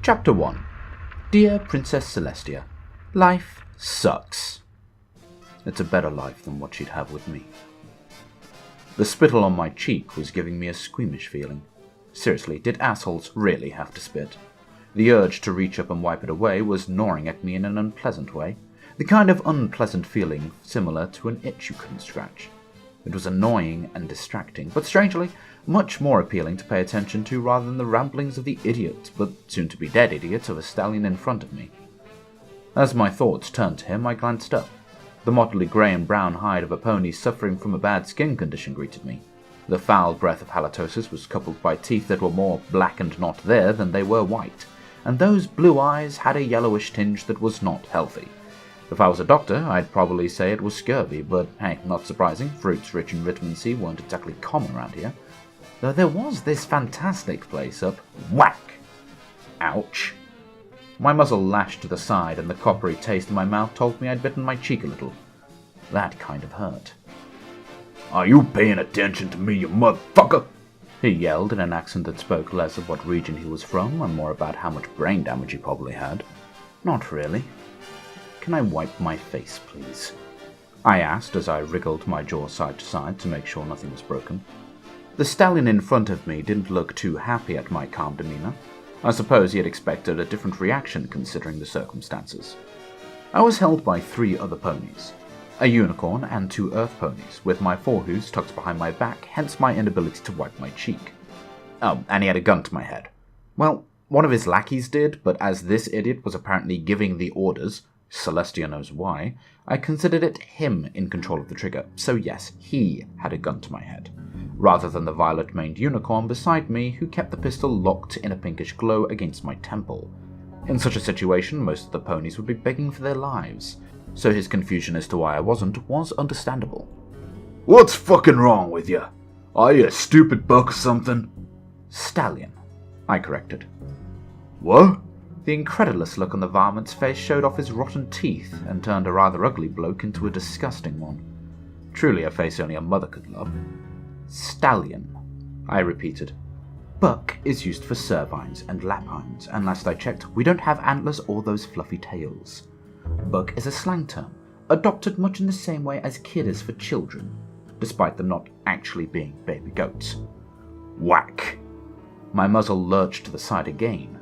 Chapter 1. Dear Princess Celestia, life sucks. It's a better life than what she'd have with me. The spittle on my cheek was giving me a squeamish feeling. Seriously, did assholes really have to spit? The urge to reach up and wipe it away was gnawing at me in an unpleasant way. The kind of unpleasant feeling similar to an itch you couldn't scratch. It was annoying and distracting, but strangely, much more appealing to pay attention to rather than the ramblings of the idiot, but soon-to-be-dead idiot of a stallion in front of me. As my thoughts turned to him, I glanced up. The motley grey and brown hide of a pony suffering from a bad skin condition greeted me. The foul breath of halitosis was coupled by teeth that were more black and not there than they were white, and those blue eyes had a yellowish tinge that was not healthy. If I was a doctor, I'd probably say it was scurvy, but hey, not surprising, fruits rich in vitamin C weren't exactly common around here. Though there was this fantastic place up. Whack! Ouch. My muzzle lashed to the side, and the coppery taste in my mouth told me I'd bitten my cheek a little. That kind of hurt. "Are you paying attention to me, you motherfucker?" he yelled in an accent that spoke less of what region he was from and more about how much brain damage he probably had. Not really. "Can I wipe my face, please?" I asked as I wriggled my jaw side to side to make sure nothing was broken. The stallion in front of me didn't look too happy at my calm demeanor. I suppose he had expected a different reaction considering the circumstances. I was held by 3 other ponies, a unicorn and 2 earth ponies, with my forehooves tucked behind my back, hence my inability to wipe my cheek. Oh, and he had a gun to my head. Well, one of his lackeys did, but as this idiot was apparently giving the orders, Celestia knows why, I considered it him in control of the trigger, so yes, he had a gun to my head, rather than the violet-maned unicorn beside me who kept the pistol locked in a pinkish glow against my temple. In such a situation, most of the ponies would be begging for their lives, so his confusion as to why I wasn't was understandable. "What's fucking wrong with you? Are you a stupid buck or something?" "Stallion," I corrected. "What?" The incredulous look on the varmint's face showed off his rotten teeth and turned a rather ugly bloke into a disgusting one. Truly a face only a mother could love. "Stallion," I repeated. "Buck is used for cervines and lapines, and last I checked, we don't have antlers or those fluffy tails. Buck is a slang term, adopted much in the same way as kid is for children, despite them not actually being baby goats." Whack! My muzzle lurched to the side again.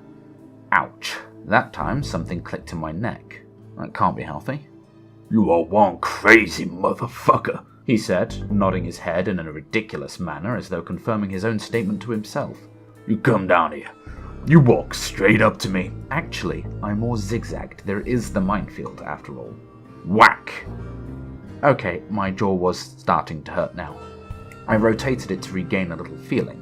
Ouch. That time something clicked in my neck. That can't be healthy. "You are one crazy motherfucker," he said, nodding his head in a ridiculous manner as though confirming his own statement to himself. "You come down here. You walk straight up to me." Actually, I more zigzagged. There is the minefield, after all. Whack! Okay, my jaw was starting to hurt now. I rotated it to regain a little feeling.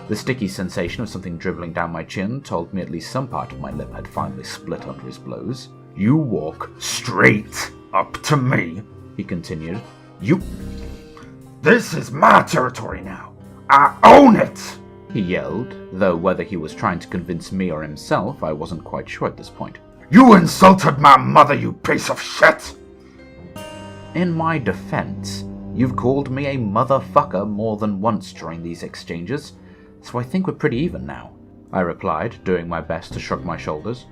The sticky sensation of something dribbling down my chin told me at least some part of my lip had finally split under his blows. "You walk straight up to me," he continued. "This is my territory now. I own it," he yelled, though whether he was trying to convince me or himself, I wasn't quite sure at this point. "You insulted my mother, you piece of shit!" In my defense, you've called me a motherfucker more than once during these exchanges, so I think we're pretty even now, I replied, doing my best to shrug my shoulders,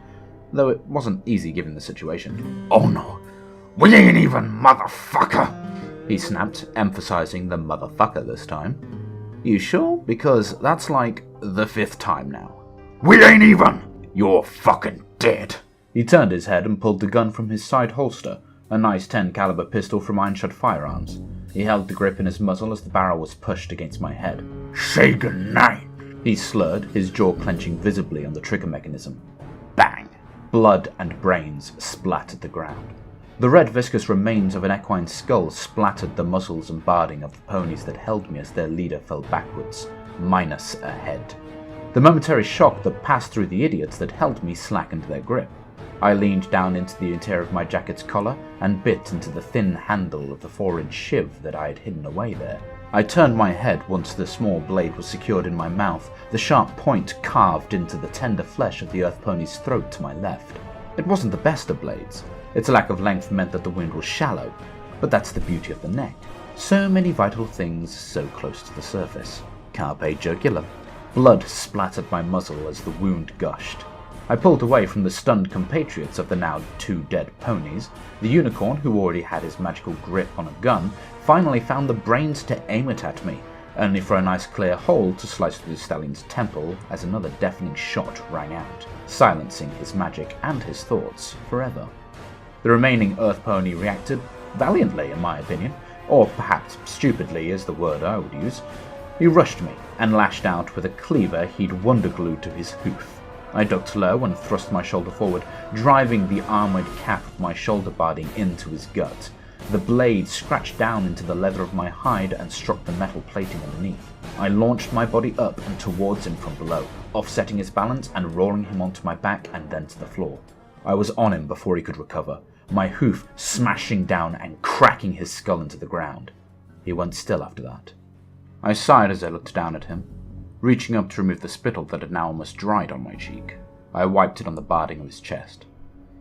though it wasn't easy given the situation. "Oh no, we ain't even, motherfucker!" he snapped, emphasizing the motherfucker this time. "You sure? Because that's like the 5th time now." "We ain't even! You're fucking dead!" He turned his head and pulled the gun from his side holster, a nice 10 caliber pistol from Ironshot Firearms. He held the grip in his muzzle as the barrel was pushed against my head. "Say goodnight," he slurred, his jaw clenching visibly on the trigger mechanism. Bang! Blood and brains splattered the ground. The red viscous remains of an equine skull splattered the muzzles and barding of the ponies that held me as their leader fell backwards, minus a head. The momentary shock that passed through the idiots that held me slackened their grip. I leaned down into the interior of my jacket's collar and bit into the thin handle of the 4-inch shiv that I had hidden away there. I turned my head once the small blade was secured in my mouth, the sharp point carved into the tender flesh of the earth pony's throat to my left. It wasn't the best of blades. Its lack of length meant that the wound was shallow, but that's the beauty of the neck. So many vital things so close to the surface. Carpe jugular. Blood splattered my muzzle as the wound gushed. I pulled away from the stunned compatriots of the now 2 dead ponies. The unicorn, who already had his magical grip on a gun, finally found the brains to aim it at me, only for a nice clear hole to slice through the stallion's temple as another deafening shot rang out, silencing his magic and his thoughts forever. The remaining earth pony reacted valiantly, in my opinion, or perhaps stupidly is the word I would use. He rushed me and lashed out with a cleaver he'd wonder-glued to his hoof. I ducked low and thrust my shoulder forward, driving the armoured cap of my shoulder barding into his gut. The blade scratched down into the leather of my hide and struck the metal plating underneath. I launched my body up and towards him from below, offsetting his balance and rolling him onto my back and then to the floor. I was on him before he could recover, my hoof smashing down and cracking his skull into the ground. He went still after that. I sighed as I looked down at him, reaching up to remove the spittle that had now almost dried on my cheek. I wiped it on the barding of his chest.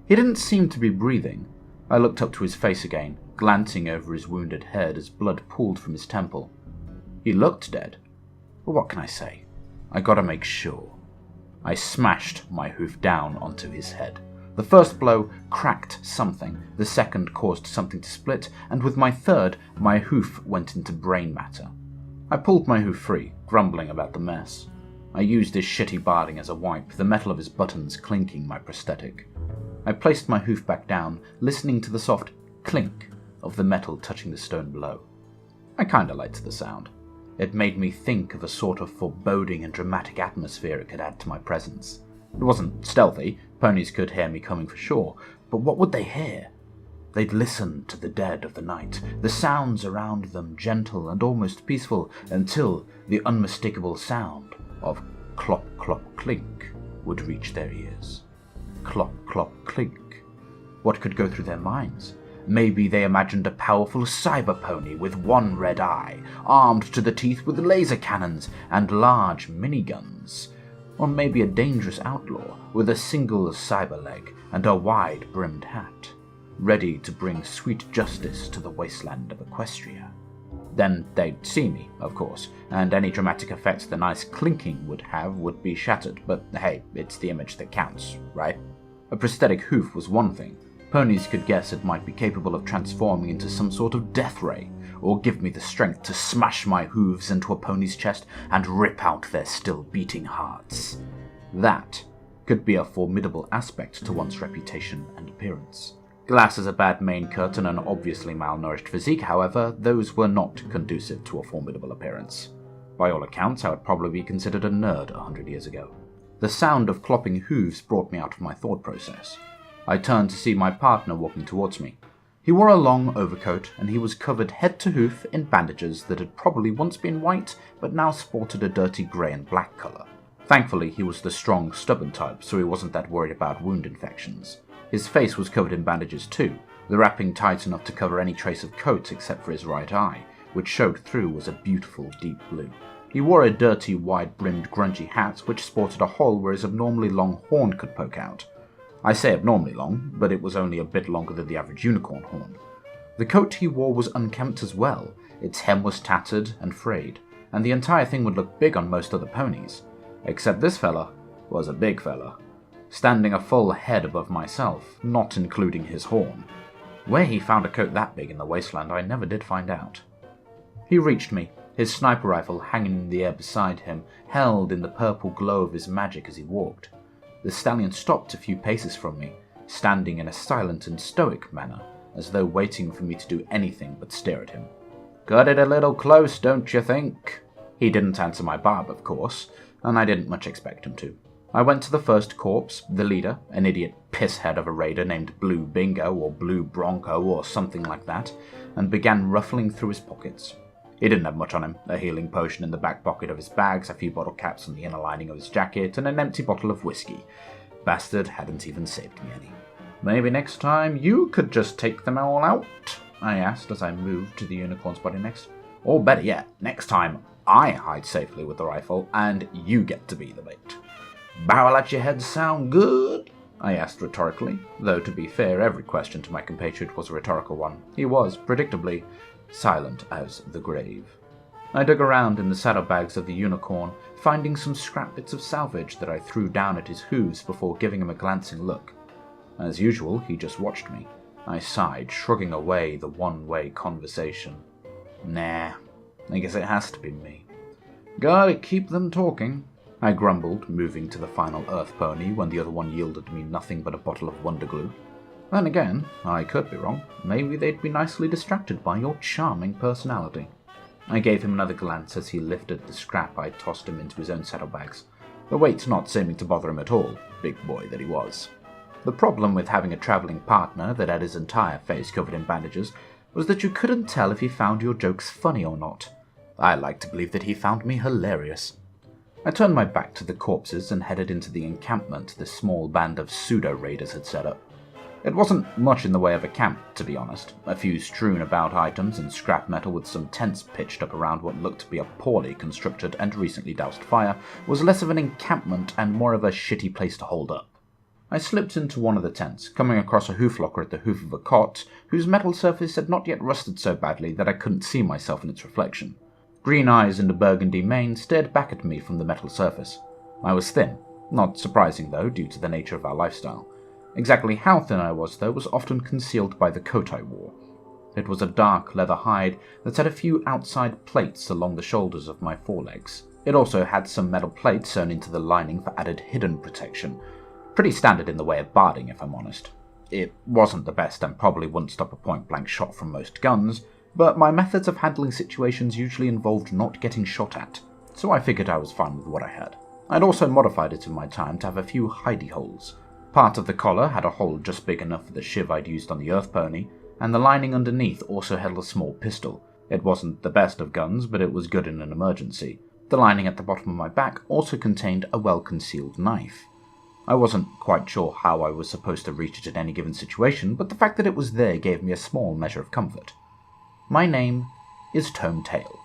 He didn't seem to be breathing. I looked up to his face again, glancing over his wounded head as blood pooled from his temple. He looked dead. But what can I say? I gotta make sure. I smashed my hoof down onto his head. The first blow cracked something, the second caused something to split, and with my third, my hoof went into brain matter. I pulled my hoof free, grumbling about the mess. I used his shitty barding as a wipe, the metal of his buttons clinking my prosthetic. I placed my hoof back down, listening to the soft clink of the metal touching the stone below. I kinda liked the sound. It made me think of a sort of foreboding and dramatic atmosphere it could add to my presence. It wasn't stealthy, ponies could hear me coming for sure, but what would they hear? They'd listen to the dead of the night, the sounds around them gentle and almost peaceful, until the unmistakable sound of clop clop clink would reach their ears. Clop clop clink. What could go through their minds? Maybe they imagined a powerful cyber pony with one red eye, armed to the teeth with laser cannons and large miniguns. Or maybe a dangerous outlaw with a single cyber leg and a wide-brimmed hat, ready to bring sweet justice to the wasteland of Equestria. Then they'd see me, of course, and any dramatic effects the nice clinking would have would be shattered, but hey, it's the image that counts, right? A prosthetic hoof was one thing. Ponies could guess it might be capable of transforming into some sort of death ray, or give me the strength to smash my hooves into a pony's chest and rip out their still beating hearts. That could be a formidable aspect to one's reputation and appearance. Glass as a bad main cut and an obviously malnourished physique, however, those were not conducive to a formidable appearance. By all accounts, I would probably be considered a nerd 100 years ago. The sound of clopping hooves brought me out of my thought process. I turned to see my partner walking towards me. He wore a long overcoat, and he was covered head to hoof in bandages that had probably once been white, but now sported a dirty grey and black colour. Thankfully, he was the strong, stubborn type, so he wasn't that worried about wound infections. His face was covered in bandages too, the wrapping tight enough to cover any trace of coat except for his right eye, which showed through was a beautiful deep blue. He wore a dirty, wide-brimmed, grungy hat, which sported a hole where his abnormally long horn could poke out. I say abnormally long, but it was only a bit longer than the average unicorn horn. The coat he wore was unkempt as well, its hem was tattered and frayed, and the entire thing would look big on most other ponies. Except this fella was a big fella, standing a full head above myself, not including his horn. Where he found a coat that big in the wasteland I never did find out. He reached me, his sniper rifle hanging in the air beside him, held in the purple glow of his magic as he walked. The stallion stopped a few paces from me, standing in a silent and stoic manner, as though waiting for me to do anything but stare at him. "Got it a little close, don't you think?" He didn't answer my barb, of course, and I didn't much expect him to. I went to the first corpse, the leader, an idiot pisshead of a raider named Blue Bingo or Blue Bronco or something like that, and began ruffling through his pockets. He didn't have much on him, a healing potion in the back pocket of his bags, a few bottle caps on the inner lining of his jacket, and an empty bottle of whiskey. Bastard hadn't even saved me any. "Maybe next time you could just take them all out?" I asked as I moved to the unicorn's body next. "Or better yet, next time I hide safely with the rifle, and you get to be the bait. Barrel at your head sound good?" I asked rhetorically, though to be fair, every question to my compatriot was a rhetorical one. He was, predictably, silent as the grave. I dug around in the saddlebags of the unicorn, finding some scrap bits of salvage that I threw down at his hooves before giving him a glancing look. As usual, he just watched me. I sighed, shrugging away the one-way conversation. Nah, I guess it has to be me. Gotta keep them talking, I grumbled, moving to the final earth pony when the other one yielded me nothing but a bottle of Wonder Glue. Then again, I could be wrong. Maybe they'd be nicely distracted by your charming personality. I gave him another glance as he lifted the scrap I tossed him into his own saddlebags, the weight not seeming to bother him at all, big boy that he was. The problem with having a travelling partner that had his entire face covered in bandages was that you couldn't tell if he found your jokes funny or not. I like to believe that he found me hilarious. I turned my back to the corpses and headed into the encampment the small band of pseudo-raiders had set up. It wasn't much in the way of a camp, to be honest. A few strewn about items and scrap metal with some tents pitched up around what looked to be a poorly constructed and recently doused fire was less of an encampment and more of a shitty place to hold up. I slipped into one of the tents, coming across a hoof locker at the hoof of a cot, whose metal surface had not yet rusted so badly that I couldn't see myself in its reflection. Green eyes and a burgundy mane stared back at me from the metal surface. I was thin, not surprising though, due to the nature of our lifestyle. Exactly how thin I was, though, was often concealed by the coat I wore. It was a dark leather hide that had a few outside plates along the shoulders of my forelegs. It also had some metal plates sewn into the lining for added hidden protection. Pretty standard in the way of barding, if I'm honest. It wasn't the best and probably wouldn't stop a point-blank shot from most guns, but my methods of handling situations usually involved not getting shot at, so I figured I was fine with what I had. I'd also modified it in my time to have a few hidey holes. Part of the collar had a hole just big enough for the shiv I'd used on the earth pony, and the lining underneath also held a small pistol. It wasn't the best of guns, but it was good in an emergency. The lining at the bottom of my back also contained a well-concealed knife. I wasn't quite sure how I was supposed to reach it in any given situation, but the fact that it was there gave me a small measure of comfort. My name is Tome Tale.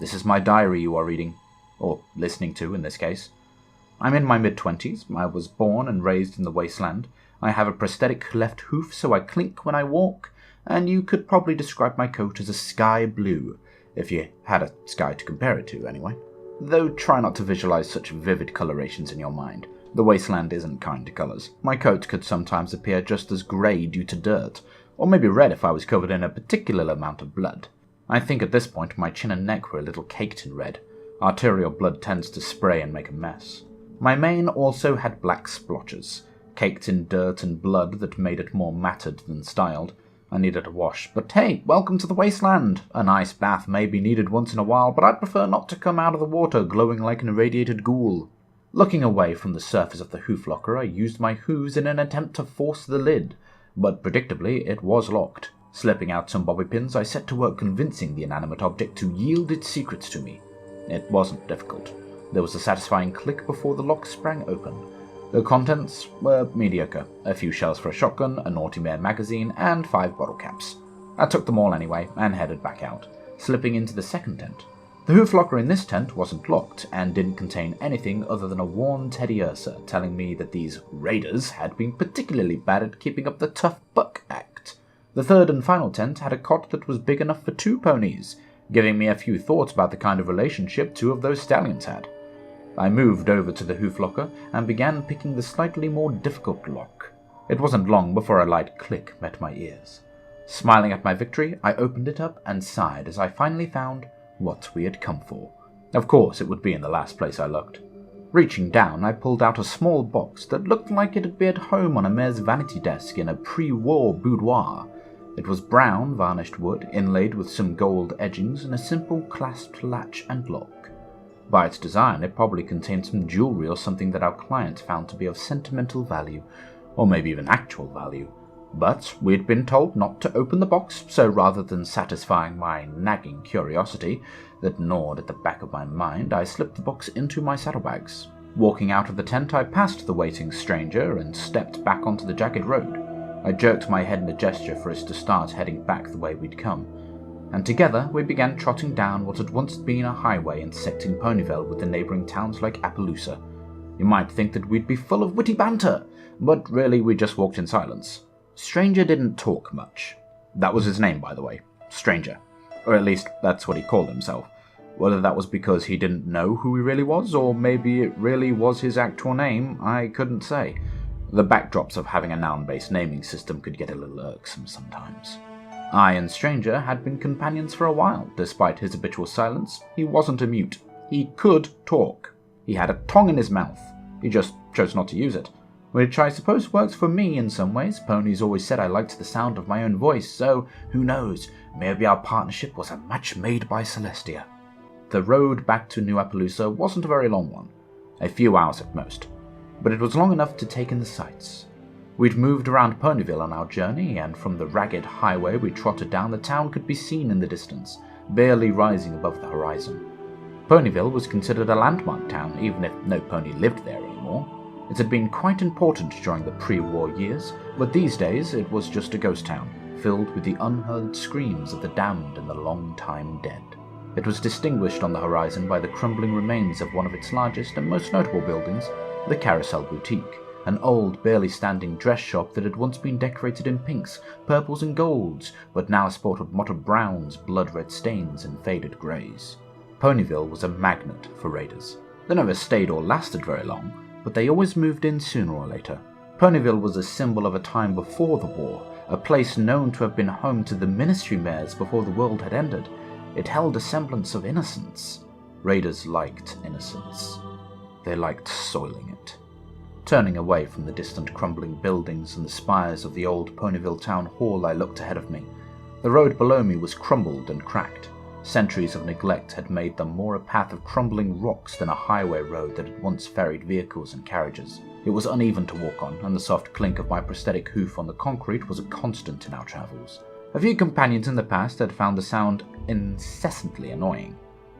This is my diary you are reading, or listening to in this case. I'm in my mid-20s, I was born and raised in the wasteland, I have a prosthetic left hoof so I clink when I walk, and you could probably describe my coat as a sky blue, if you had a sky to compare it to anyway. Though try not to visualize such vivid colorations in your mind. The wasteland isn't kind to colors. My coat could sometimes appear just as grey due to dirt, or maybe red if I was covered in a particular amount of blood. I think at this point my chin and neck were a little caked in red. Arterial blood tends to spray and make a mess. My mane also had black splotches, caked in dirt and blood that made it more matted than styled. I needed a wash, but hey, welcome to the wasteland! A nice bath may be needed once in a while, but I'd prefer not to come out of the water glowing like an irradiated ghoul. Looking away from the surface of the hoof locker, I used my hooves in an attempt to force the lid, but predictably it was locked. Slipping out some bobby pins, I set to work convincing the inanimate object to yield its secrets to me. It wasn't difficult. There was a satisfying click before the lock sprang open. The contents were mediocre. A few shells for a shotgun, a Naughty Mare magazine, and 5 bottle caps. I took them all anyway, and headed back out, slipping into the second tent. The hoof locker in this tent wasn't locked, and didn't contain anything other than a worn Teddy Ursa telling me that these raiders had been particularly bad at keeping up the tough buck act. The third and final tent had a cot that was big enough for 2 ponies, giving me a few thoughts about the kind of relationship 2 of those stallions had. I moved over to the hoof locker and began picking the slightly more difficult lock. It wasn't long before a light click met my ears. Smiling at my victory, I opened it up and sighed as I finally found what we had come for. Of course, it would be in the last place I looked. Reaching down, I pulled out a small box that looked like it'd be at home on a mare's vanity desk in a pre-war boudoir. It was brown, varnished wood, inlaid with some gold edgings and a simple clasped latch and lock. By its design, it probably contained some jewelry or something that our client found to be of sentimental value, or maybe even actual value. But we'd been told not to open the box, so rather than satisfying my nagging curiosity that gnawed at the back of my mind, I slipped the box into my saddlebags. Walking out of the tent, I passed the waiting stranger and stepped back onto the jagged road. I jerked my head in a gesture for us to start heading back the way we'd come, and together we began trotting down what had once been a highway intersecting Ponyville with the neighbouring towns like Appaloosa. You might think that we'd be full of witty banter, but really we just walked in silence. Stranger didn't talk much. That was his name, by the way. Stranger. Or at least, that's what he called himself. Whether that was because he didn't know who he really was, or maybe it really was his actual name, I couldn't say. The backdrops of having a noun-based naming system could get a little irksome sometimes. I and Stranger had been companions for a while. Despite his habitual silence, he wasn't a mute. He could talk. He had a tongue in his mouth. He just chose not to use it. Which I suppose works for me in some ways. Ponies always said I liked the sound of my own voice, so who knows, maybe our partnership was a match made by Celestia. The road back to New Appaloosa wasn't a very long one, a few hours at most, but it was long enough to take in the sights. We'd moved around Ponyville on our journey, and from the ragged highway we trotted down, the town could be seen in the distance, barely rising above the horizon. Ponyville was considered a landmark town, even if no pony lived there anymore. It had been quite important during the pre-war years, but these days it was just a ghost town, filled with the unheard screams of the damned and the long-time dead. It was distinguished on the horizon by the crumbling remains of one of its largest and most notable buildings, the Carousel Boutique, an old, barely standing dress shop that had once been decorated in pinks, purples and golds, but now sported mottled browns, blood-red stains and faded greys. Ponyville was a magnet for raiders. They never stayed or lasted very long, but they always moved in sooner or later. Ponyville was a symbol of a time before the war, a place known to have been home to the ministry mares before the world had ended. It held a semblance of innocence. Raiders liked innocence. They liked soiling it. Turning away from the distant crumbling buildings and the spires of the old Ponyville Town Hall, I looked ahead of me. The road below me was crumbled and cracked. Centuries of neglect had made them more a path of crumbling rocks than a highway road that had once ferried vehicles and carriages. It was uneven to walk on, and the soft clink of my prosthetic hoof on the concrete was a constant in our travels. A few companions in the past had found the sound incessantly annoying,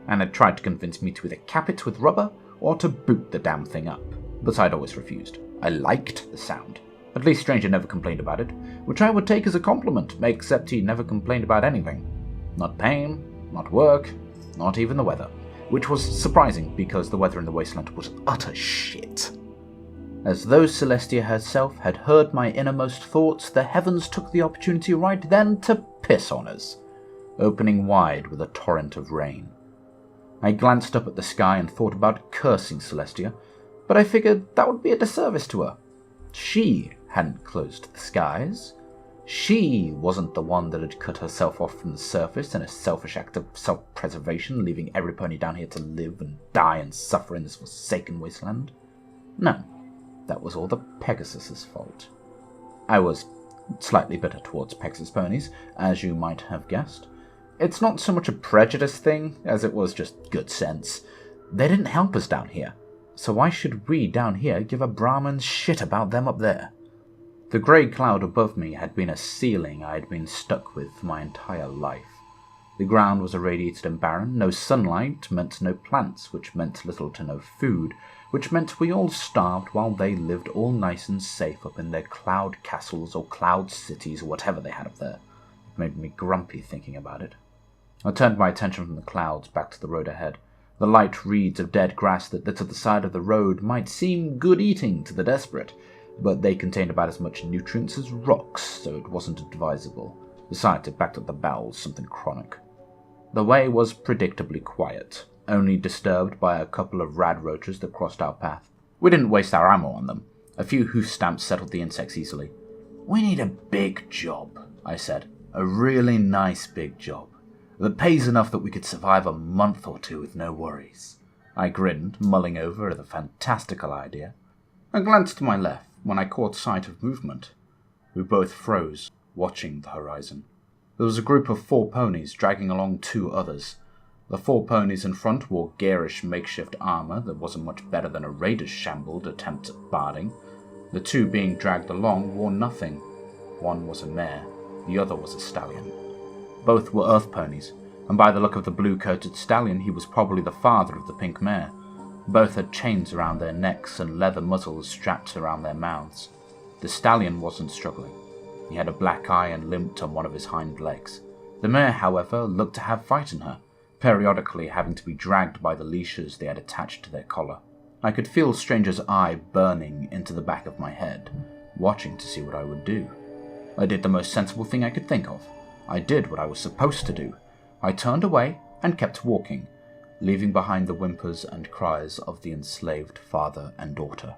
and had tried to convince me to either cap it with rubber or to boot the damn thing up, but I'd always refused. I liked the sound. At least Stranger never complained about it, which I would take as a compliment, except he never complained about anything. Not pain, not work, not even the weather, which was surprising because the weather in the wasteland was utter shit. As though Celestia herself had heard my innermost thoughts, the heavens took the opportunity right then to piss on us, opening wide with a torrent of rain. I glanced up at the sky and thought about cursing Celestia, but I figured that would be a disservice to her. She hadn't closed the skies. She wasn't the one that had cut herself off from the surface in a selfish act of self-preservation, leaving every pony down here to live and die and suffer in this forsaken wasteland. No, that was all the Pegasus's fault. I was slightly bitter towards Pegasus ponies, as you might have guessed. It's not so much a prejudice thing as it was just good sense. They didn't help us down here, so why should we down here give a Brahman's shit about them up there? The grey cloud above me had been a ceiling I had been stuck with for my entire life. The ground was irradiated and barren. No sunlight meant no plants, which meant little to no food, which meant we all starved while they lived all nice and safe up in their cloud castles or cloud cities or whatever they had up there. It made me grumpy thinking about it. I turned my attention from the clouds back to the road ahead. The light reeds of dead grass that littered the side of the road might seem good eating to the desperate, but they contained about as much nutrients as rocks, so it wasn't advisable. Besides, it backed up the bowels, something chronic. The way was predictably quiet, only disturbed by a couple of rad roaches that crossed our path. We didn't waste our ammo on them. A few hoof stamps settled the insects easily. "We need a big job," I said. "A really nice big job that pays enough that we could survive a month or two with no worries." I grinned, mulling over the fantastical idea. I glanced to my left when I caught sight of movement. We both froze, watching the horizon. There was a group of 4 ponies dragging along 2 others. The 4 ponies in front wore garish makeshift armor that wasn't much better than a raider's shambled attempt at barding. The 2 being dragged along wore nothing. One was a mare, the other was a stallion. Both were earth ponies, and by the look of the blue-coated stallion, he was probably the father of the pink mare. Both had chains around their necks and leather muzzles strapped around their mouths. The stallion wasn't struggling. He had a black eye and limped on one of his hind legs. The mare, however, looked to have fight in her, periodically having to be dragged by the leashes they had attached to their collar. I could feel Stranger's eye burning into the back of my head, watching to see what I would do. I did the most sensible thing I could think of. I did what I was supposed to do. I turned away and kept walking. leaving behind the whimpers and cries of the enslaved father and daughter.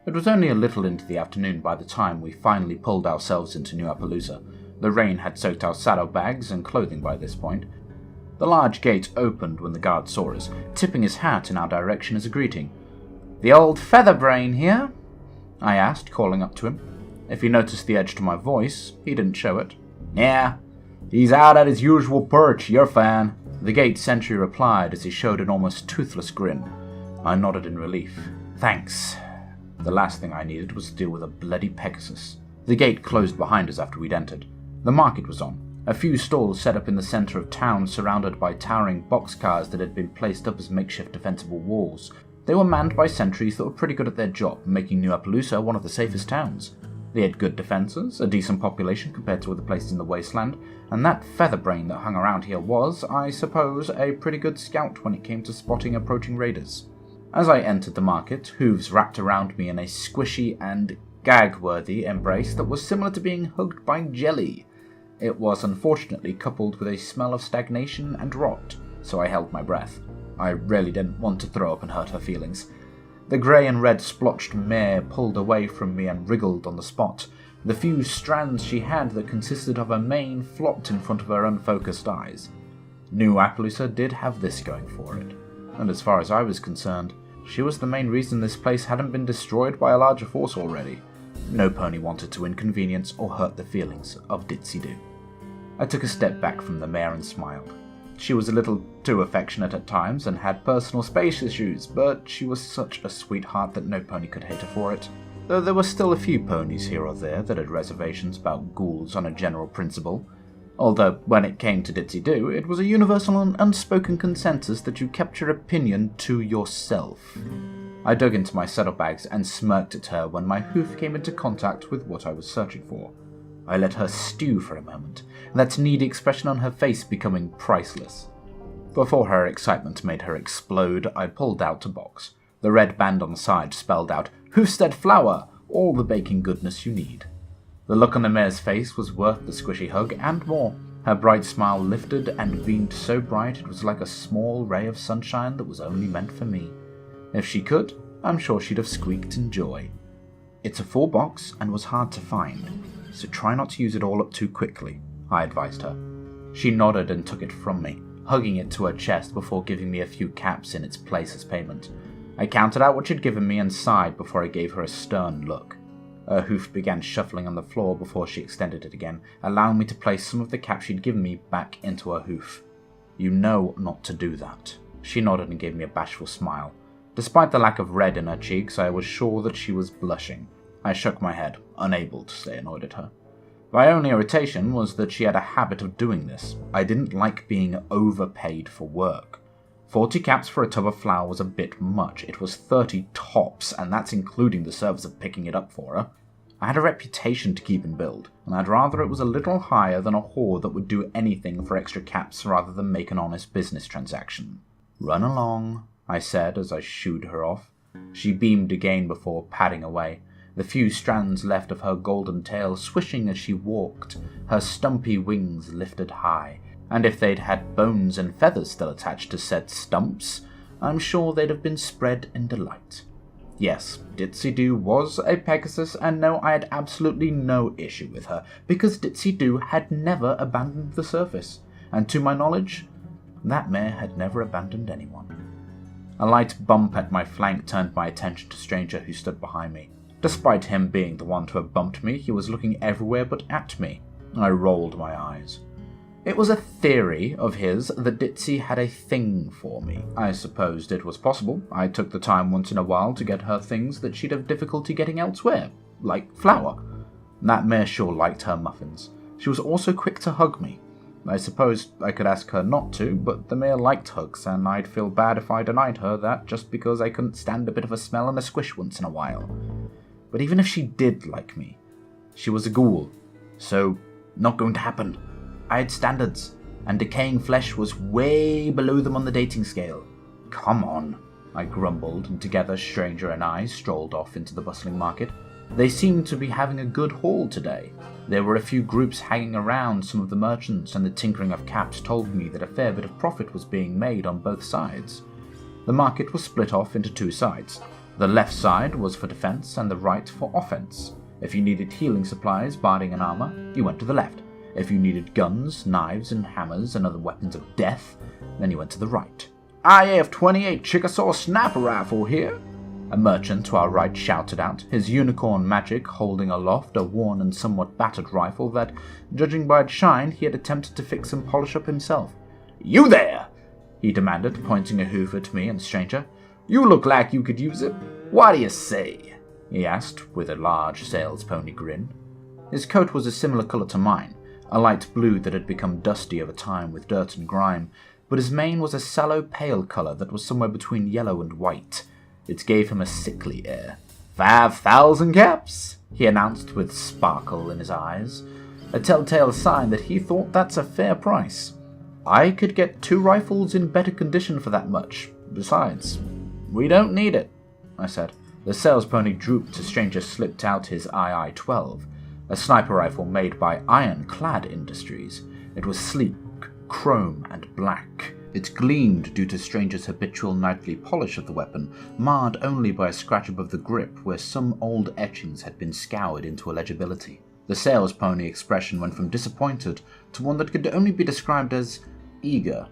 It was only a little into the afternoon by the time we finally pulled ourselves into New Appaloosa. The rain had soaked our saddlebags and clothing by this point. The large gate opened when the guard saw us, tipping his hat in our direction as a greeting. "The old featherbrain here?" I asked, calling up to him. If he noticed the edge to my voice, he didn't show it. "Yeah, he's out at his usual perch, your fan," the gate sentry replied as he showed an almost toothless grin. I nodded in relief. "Thanks." The last thing I needed was to deal with a bloody Pegasus. The gate closed behind us after we'd entered. The market was on. A few stalls set up in the center of town surrounded by towering boxcars that had been placed up as makeshift defensible walls. They were manned by sentries that were pretty good at their job, making New Appaloosa one of the safest towns. They had good defenses, a decent population compared to other places in the wasteland, and that featherbrain that hung around here was, I suppose, a pretty good scout when it came to spotting approaching raiders. As I entered the market, hooves wrapped around me in a squishy and gag-worthy embrace that was similar to being hugged by jelly. It was unfortunately coupled with a smell of stagnation and rot, so I held my breath. I really didn't want to throw up and hurt her feelings. The grey and red splotched mare pulled away from me and wriggled on the spot. The few strands she had that consisted of her mane flopped in front of her unfocused eyes. New Appaloosa did have this going for it, and as far as I was concerned, she was the main reason this place hadn't been destroyed by a larger force already. No pony wanted to inconvenience or hurt the feelings of Ditsy-Doo. I took a step back from the mare and smiled. She was a little too affectionate at times and had personal space issues, but she was such a sweetheart that no pony could hate her for it. Though there were still a few ponies here or there that had reservations about ghouls on a general principle. Although, when it came to Ditsy-Doo, it was a universal and unspoken consensus that you kept your opinion to yourself. I dug into my saddlebags and smirked at her when my hoof came into contact with what I was searching for. I let her stew for a moment, that needy expression on her face becoming priceless. Before her excitement made her explode, I pulled out a box. The red band on the side spelled out, "Hoofstead Flour, all the baking goodness you need." The look on the mare's face was worth the squishy hug and more. Her bright smile lifted and beamed so bright it was like a small ray of sunshine that was only meant for me. If she could, I'm sure she'd have squeaked in joy. "It's a full box and was hard to find, so try not to use it all up too quickly," I advised her. She nodded and took it from me, hugging it to her chest before giving me a few caps in its place as payment. I counted out what she'd given me and sighed before I gave her a stern look. Her hoof began shuffling on the floor before she extended it again, allowing me to place some of the caps she'd given me back into her hoof. "You know not to do that." She nodded and gave me a bashful smile. Despite the lack of red in her cheeks, I was sure that she was blushing. I shook my head, unable to stay annoyed at her. My only irritation was that she had a habit of doing this. I didn't like being overpaid for work. 40 caps for a tub of flour was a bit much. It was 30 tops, and that's including the service of picking it up for her. I had a reputation to keep and build, and I'd rather it was a little higher than a whore that would do anything for extra caps rather than make an honest business transaction. "Run along," I said as I shooed her off. She beamed again before padding away, the few strands left of her golden tail swishing as she walked, her stumpy wings lifted high, and if they'd had bones and feathers still attached to said stumps, I'm sure they'd have been spread in delight. Yes, Ditsy-Doo was a Pegasus, and no, I had absolutely no issue with her, because Ditsy-Doo had never abandoned the surface, and to my knowledge, that mare had never abandoned anyone. A light bump at my flank turned my attention to a stranger who stood behind me. Despite him being the one to have bumped me, he was looking everywhere but at me. I rolled my eyes. It was a theory of his that Ditsy had a thing for me. I supposed it was possible. I took the time once in a while to get her things that she'd have difficulty getting elsewhere, like flour. That mare sure liked her muffins. She was also quick to hug me. I suppose I could ask her not to, but the mare liked hugs, and I'd feel bad if I denied her that just because I couldn't stand a bit of a smell and a squish once in a while. But even if she did like me, she was a ghoul, so not going to happen. I had standards, and decaying flesh was way below them on the dating scale. "Come on," I grumbled, and together stranger and I strolled off into the bustling market. They seemed to be having a good haul today. There were a few groups hanging around some of the merchants, and the tinkering of caps told me that a fair bit of profit was being made on both sides. The market was split off into two sides. The left side was for defense and the right for offense. If you needed healing supplies, barding and armor, you went to the left. If you needed guns, knives and hammers and other weapons of death, then you went to the right. IF-28 Chickasaw sniper rifle here, a merchant to our right shouted out, his unicorn magic holding aloft a worn and somewhat battered rifle that, judging by its shine, he had attempted to fix and polish up himself. "You there!" he demanded, pointing a hoof at me and the stranger. "You look like you could use it. What do you say?" he asked, with a large sales pony grin. His coat was a similar color to mine, a light blue that had become dusty over time with dirt and grime, but his mane was a sallow pale color that was somewhere between yellow and white. It gave him a sickly air. 5,000 caps, he announced with sparkle in his eyes, a telltale sign that he thought that's a fair price. I could get 2 rifles in better condition for that much. Besides, we don't need it, I said. The sales pony drooped as Stranger slipped out his II-12, a sniper rifle made by Ironclad Industries. It was sleek, chrome and black. It gleamed due to Stranger's habitual nightly polish of the weapon, marred only by a scratch above the grip where some old etchings had been scoured into illegibility. The sales pony expression went from disappointed to one that could only be described as eager.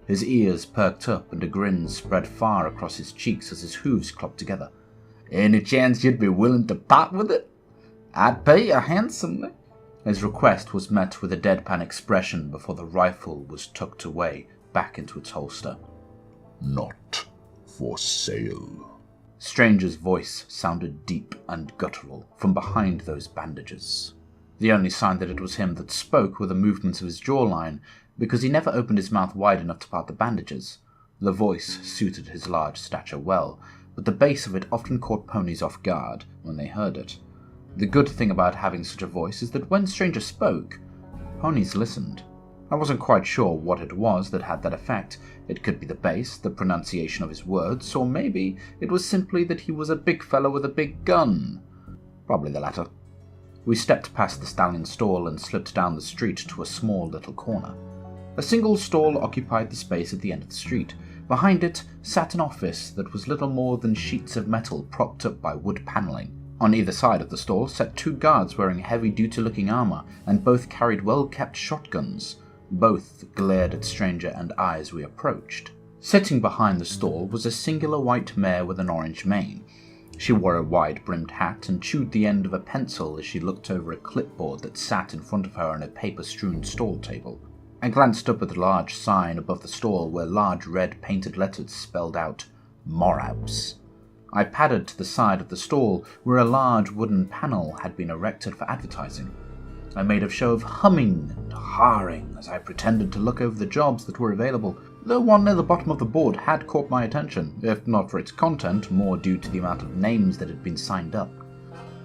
His ears perked up and a grin spread far across his cheeks as his hooves clopped together. "Any chance you'd be willing to part with it? I'd pay you handsomely." His request was met with a deadpan expression before the rifle was tucked away back into its holster. "Not for sale." Stranger's voice sounded deep and guttural from behind those bandages. The only sign that it was him that spoke were the movements of his jawline, because he never opened his mouth wide enough to part the bandages. The voice suited his large stature well, but the bass of it often caught ponies off guard when they heard it. The good thing about having such a voice is that when Stranger spoke, ponies listened. I wasn't quite sure what it was that had that effect. It could be the bass, the pronunciation of his words, or maybe it was simply that he was a big fellow with a big gun. Probably the latter. We stepped past the stallion stall and slipped down the street to a small little corner. A single stall occupied the space at the end of the street. Behind it sat an office that was little more than sheets of metal propped up by wood paneling. On either side of the stall sat 2 guards wearing heavy-duty-looking armor, and both carried well-kept shotguns. Both glared at Stranger and I as we approached. Sitting behind the stall was a singular white mare with an orange mane. She wore a wide-brimmed hat and chewed the end of a pencil as she looked over a clipboard that sat in front of her on a paper-strewn stall table. I glanced up at the large sign above the stall where large red painted letters spelled out Morabs. I padded to the side of the stall where a large wooden panel had been erected for advertising. I made a show of humming and haaing as I pretended to look over the jobs that were available, though one near the bottom of the board had caught my attention, if not for its content, more due to the amount of names that had been signed up.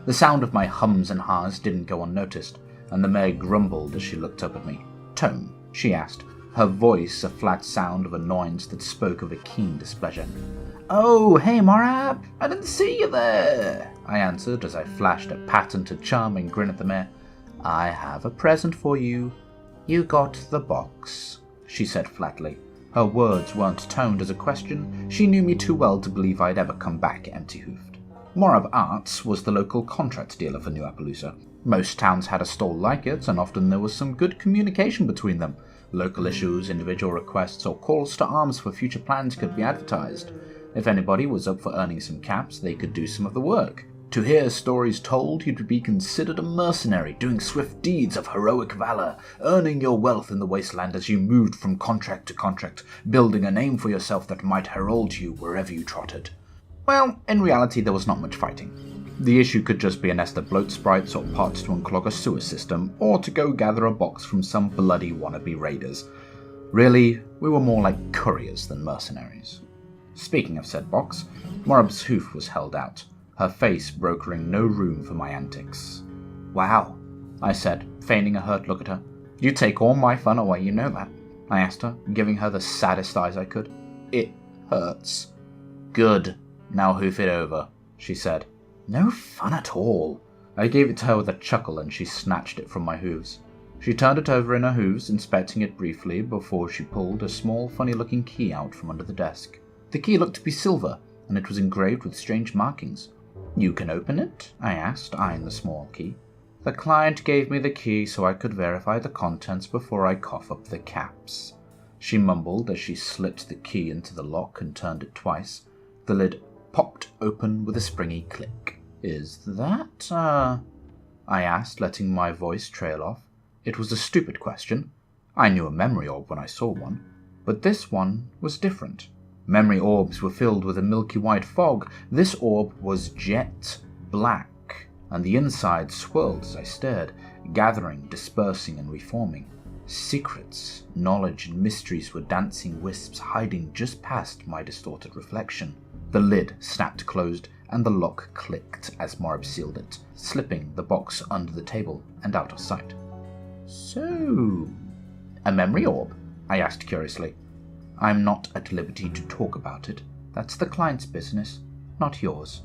The sound of my hums and ha's didn't go unnoticed, and the mare grumbled as she looked up at me. "Tone?" she asked, her voice a flat sound of annoyance that spoke of a keen displeasure. "Oh, hey Morab, I didn't see you there," I answered as I flashed a patented charming grin at the mare. "I have a present for you. You got the box," she said flatly. Her words weren't toned as a question. She knew me too well to believe I'd ever come back empty-hoofed. Morab Arts was the local contract dealer for New Appaloosa. Most towns had a stall like it, and often there was some good communication between them. Local issues, individual requests, or calls to arms for future plans could be advertised. If anybody was up for earning some caps, they could do some of the work. To hear stories told, you'd be considered a mercenary, doing swift deeds of heroic valor, earning your wealth in the wasteland as you moved from contract to contract, building a name for yourself that might herald you wherever you trotted. Well, in reality there was not much fighting. The issue could just be a nest of bloat sprites or parts to unclog a sewer system, or to go gather a box from some bloody wannabe raiders. Really, we were more like couriers than mercenaries. Speaking of said box, Morab's hoof was held out, her face brokering no room for my antics. "Wow," I said, feigning a hurt look at her. "You take all my fun away, you know that," I asked her, giving her the saddest eyes I could. "It hurts." "Good, now hoof it over," she said. No fun at all. I gave it to her with a chuckle and she snatched it from my hooves. She turned it over in her hooves, inspecting it briefly before she pulled a small, funny-looking key out from under the desk. The key looked to be silver, and it was engraved with strange markings. You can open it? I asked, eyeing the small key. The client gave me the key so I could verify the contents before I cough up the caps. She mumbled as she slipped the key into the lock and turned it twice. The lid popped open with a springy click. Is that, I asked, letting my voice trail off. It was a stupid question. I knew a memory orb when I saw one, but this one was different. Memory orbs were filled with a milky white fog. This orb was jet black, and the inside swirled as I stared, gathering, dispersing, and reforming. Secrets, knowledge, and mysteries were dancing wisps hiding just past my distorted reflection. The lid snapped closed, and the lock clicked as Marb sealed it, slipping the box under the table and out of sight. So, a memory orb? I asked curiously. I'm not at liberty to talk about it. That's the client's business, not yours.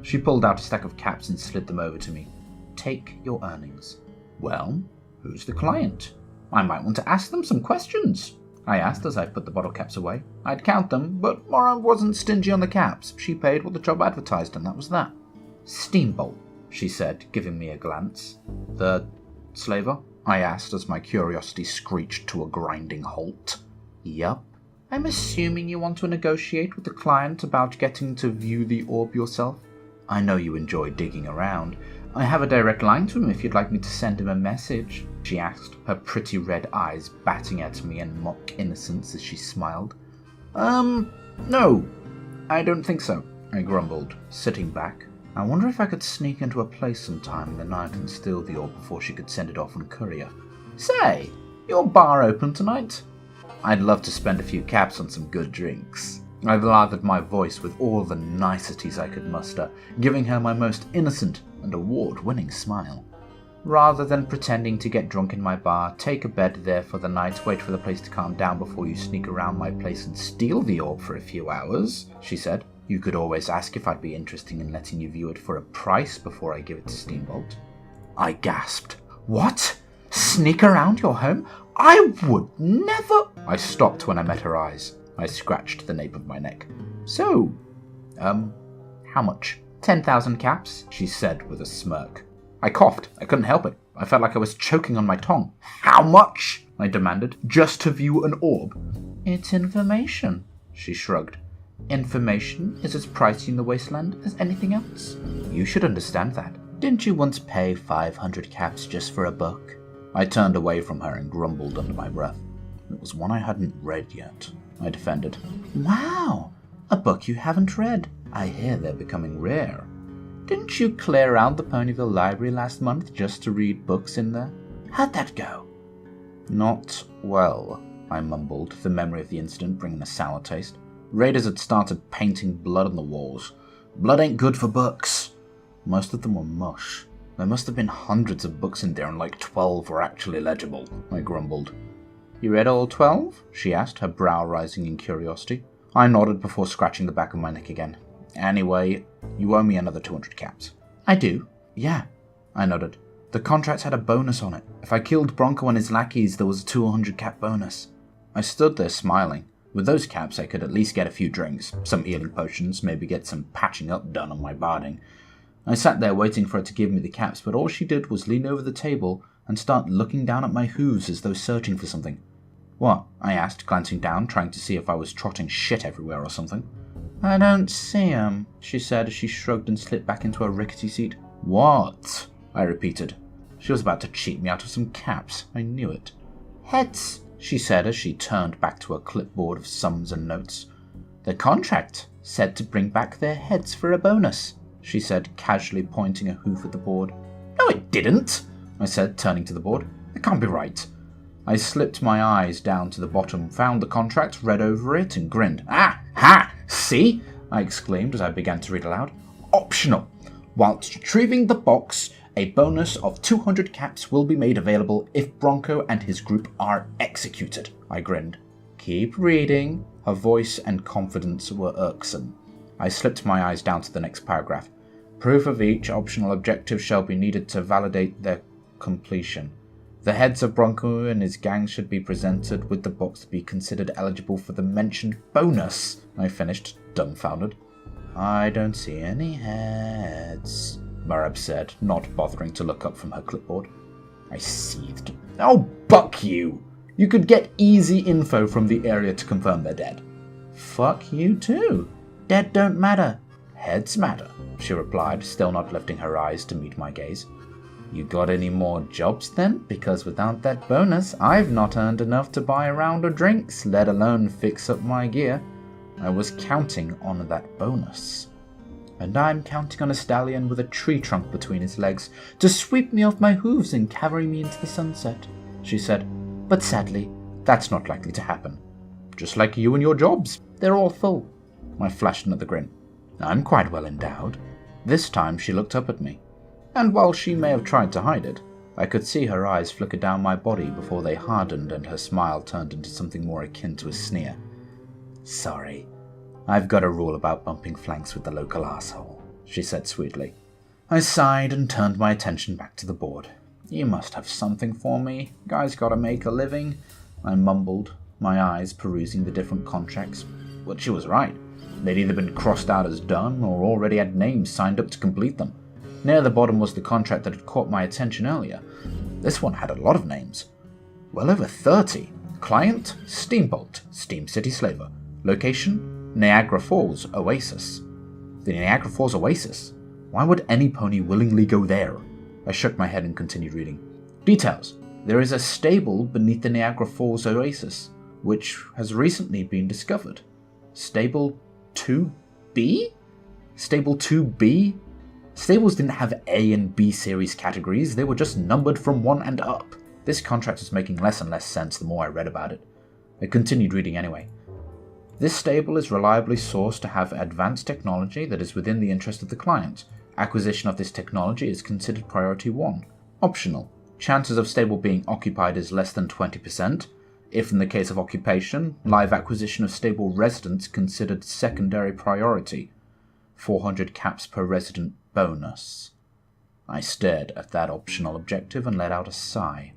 She pulled out a stack of caps and slid them over to me. Take your earnings. Well, who's the client? I might want to ask them some questions, I asked as I put the bottle caps away. I'd count them, but Mora wasn't stingy on the caps. She paid what the job advertised, and that was that. Steambolt, she said, giving me a glance. The slaver? I asked as my curiosity screeched to a grinding halt. Yup. I'm assuming you want to negotiate with the client about getting to view the orb yourself. I know you enjoy digging around. I have a direct line to him if you'd like me to send him a message, she asked, her pretty red eyes batting at me in mock innocence as she smiled. No, I don't think so, I grumbled, sitting back. I wonder if I could sneak into a place sometime in the night and steal the orb before she could send it off on courier. Say, your bar open tonight? I'd love to spend a few caps on some good drinks. I lathered my voice with all the niceties I could muster, giving her my most innocent and award-winning smile. Rather than pretending to get drunk in my bar, take a bed there for the night, wait for the place to calm down before you sneak around my place and steal the orb for a few hours, she said. You could always ask if I'd be interested in letting you view it for a price before I give it to Steambolt. I gasped. What? Sneak around your home? I would never... I stopped when I met her eyes. I scratched the nape of my neck. So, how much? 10,000 caps, she said with a smirk. I coughed. I couldn't help it. I felt like I was choking on my tongue. How much? I demanded. Just to view an orb? It's information, she shrugged. Information is as pricey in the wasteland as anything else. You should understand that. Didn't you once pay 500 caps just for a book? I turned away from her and grumbled under my breath. It was one I hadn't read yet, I defended. Wow, a book you haven't read. I hear they're becoming rare. Didn't you clear out the Ponyville library last month just to read books in there? How'd that go? Not well, I mumbled, the memory of the incident bringing a sour taste. Raiders had started painting blood on the walls. Blood ain't good for books. Most of them were mush. There must have been hundreds of books in there and like 12 were actually legible, I grumbled. You read all 12? She asked, her brow rising in curiosity. I nodded before scratching the back of my neck again. Anyway, you owe me another 200 caps. I do? Yeah, I nodded. The contract had a bonus on it. If I killed Bronco and his lackeys, there was a 200 cap bonus. I stood there smiling. With those caps, I could at least get a few drinks, some healing potions, maybe get some patching up done on my barding. I sat there waiting for her to give me the caps, but all she did was lean over the table and start looking down at my hooves as though searching for something. What? I asked, glancing down, trying to see if I was trotting shit everywhere or something. I don't see 'em, she said as she shrugged and slipped back into her rickety seat. What? I repeated. She was about to cheat me out of some caps. I knew it. Heads, she said as she turned back to her clipboard of sums and notes. The contract said to bring back their heads for a bonus, she said, casually pointing a hoof at the board. No, it didn't, I said, turning to the board. That can't be right. I slipped my eyes down to the bottom, found the contract, read over it, and grinned. Ah, ha! See? I exclaimed as I began to read aloud. Optional. Whilst retrieving the box, a bonus of 200 caps will be made available if Bronco and his group are executed. I grinned. Keep reading. Her voice and confidence were irksome. I slipped my eyes down to the next paragraph. Proof of each optional objective shall be needed to validate their completion. The heads of Bronco and his gang should be presented with the box to be considered eligible for the mentioned bonus. I finished, dumbfounded. I don't see any heads, Marab said, not bothering to look up from her clipboard. I seethed. Oh, buck you! You could get easy info from the area to confirm they're dead. Fuck you too. Dead don't matter. Heads matter, she replied, still not lifting her eyes to meet my gaze. You got any more jobs then? Because without that bonus, I've not earned enough to buy a round of drinks, let alone fix up my gear. I was counting on that bonus. And I'm counting on a stallion with a tree trunk between his legs to sweep me off my hooves and carry me into the sunset, she said. But sadly, that's not likely to happen. Just like you and your jobs, they're all full. I flashed another grin. I'm quite well endowed. This time she looked up at me, and while she may have tried to hide it, I could see her eyes flicker down my body before they hardened and her smile turned into something more akin to a sneer. Sorry, I've got a rule about bumping flanks with the local asshole, she said sweetly. I sighed and turned my attention back to the board. You must have something for me. Guys gotta make a living, I mumbled, my eyes perusing the different contracts. But she was right. They'd either been crossed out as done or already had names signed up to complete them. Near the bottom was the contract that had caught my attention earlier. This one had a lot of names. Well over 30. Client, Steamboat, Steam City Slaver. Location, Niagara Falls, Oasis. The Niagara Falls Oasis? Why would any pony willingly go there? I shook my head and continued reading. Details. There is a stable beneath the Niagara Falls Oasis, which has recently been discovered. Stable 2B? Stable 2B? Stables didn't have A and B series categories, they were just numbered from 1 and up. This contract was making less and less sense the more I read about it. I continued reading anyway. This stable is reliably sourced to have advanced technology that is within the interest of the client. Acquisition of this technology is considered priority 1. Optional. Chances of stable being occupied is less than 20%. If in the case of occupation, live acquisition of stable residents considered secondary priority. 400 caps per resident bonus. I stared at that optional objective and let out a sigh.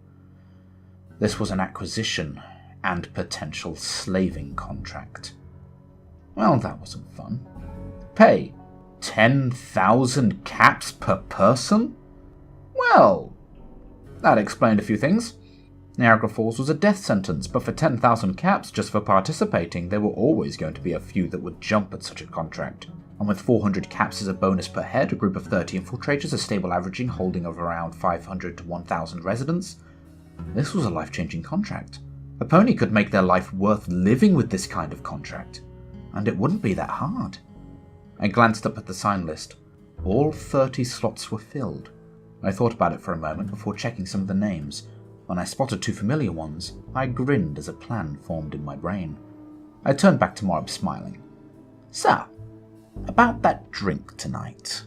This was an acquisition and potential slaving contract. Well, that wasn't fun. Pay 10,000 caps per person? Well, that explained a few things. Niagara Falls was a death sentence, but for 10,000 caps just for participating, there were always going to be a few that would jump at such a contract. And with 400 caps as a bonus per head, a group of 30 infiltrators, a stable averaging holding of around 500 to 1,000 residents, this was a life-changing contract. A pony could make their life worth living with this kind of contract, and it wouldn't be that hard. I glanced up at the sign list. All 30 slots were filled. I thought about it for a moment before checking some of the names. When I spotted 2 familiar ones, I grinned as a plan formed in my brain. I turned back to Morab smiling. Sir, about that drink tonight.